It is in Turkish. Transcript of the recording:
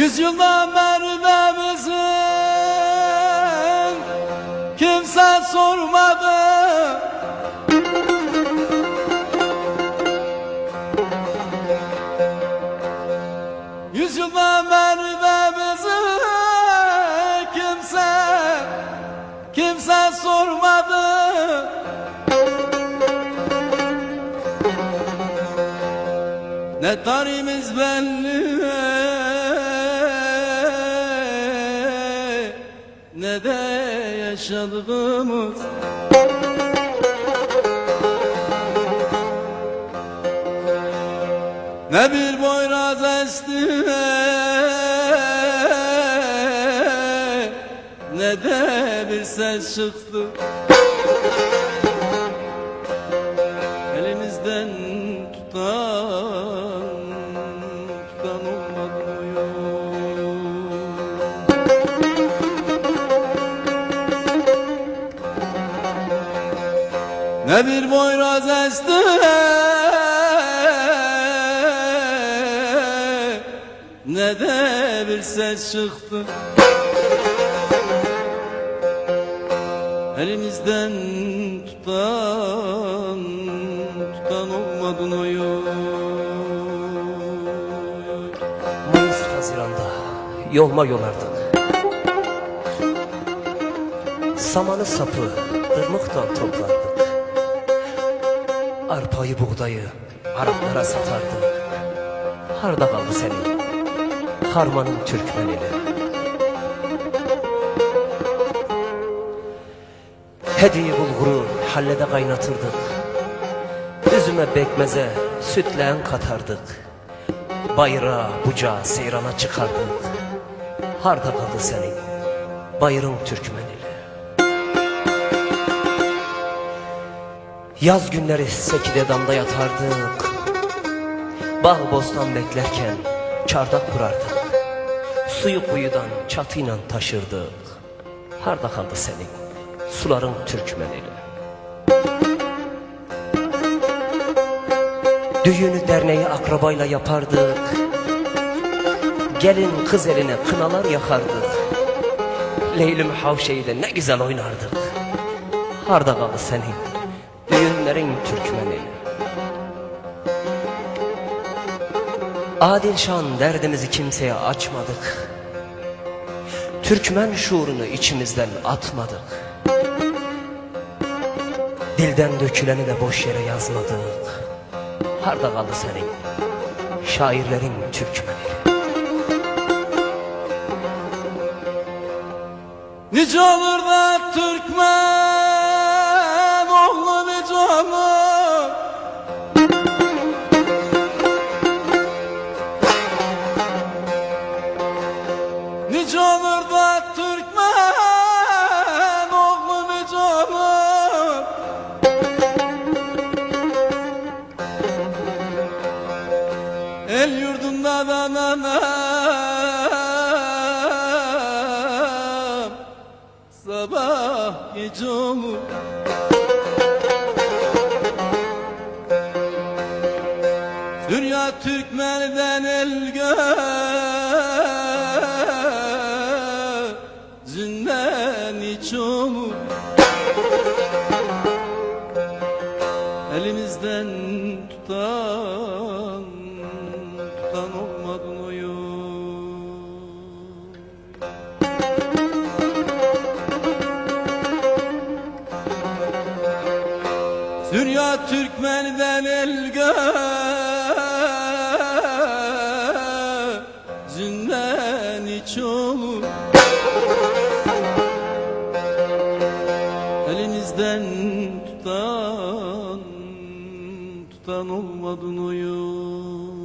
Yüzyıldan merdemizin kimse sormadı. Yüzyıldan merdemizin kimse sormadı. Ne tarihimiz belli, ne de yaşadığımız. Ne bir boyraz esti, ne de bir ses çıktı. Elimizden tutan olmadı mı yok? Ne bir boyraz esti, ne de bir ses çıktı. Elimizden tutan olmadın o yol. Mayıs Haziran'da yolma yolardık. Samanı sapı dırmıktan toplardık. Arpayı buğdayı Araplara satardık. Harda kaldı senin harmanın Türkmenili? Hediye bulguru hallede kaynatırdık. Üzüme bekmeze sütleğen katardık. Bayrağı bucağı seyrana çıkardık. Harda kaldı senin bayırın Türkmenili? Yaz günleri sekide damda yatardık. Bağ bostan beklerken çardak kurardık. Suyu kuyudan çatıyla taşırdık. Harda kaldı senin suların Türkmenili? Düğünü derneği akrabayla yapardık. Gelin kız eline kınalar yakardık. Leylim Havşe'yle ne güzel oynardık. Harda kaldı senin düğünlerin Türkmenili? Adil şan derdimizi kimseye açmadık. Türkmen şuurunu içimizden atmadık. Dilden döküleni de boş yere yazmadık. Harda kaldı senin şairlerin Türkmenili? Nice olur da Türkmen oğlu nice olur. Nice olur da Türkmen oğlu nice olur. El yurdunda da nanam sabah gece olur. Dünya Türkmen'den el gözünden hiç olur. Elimizden tutan olmadın o yol. Dünya Türkmen'den el gözünden hiç olur. Elimizden tutan olmadın o yol.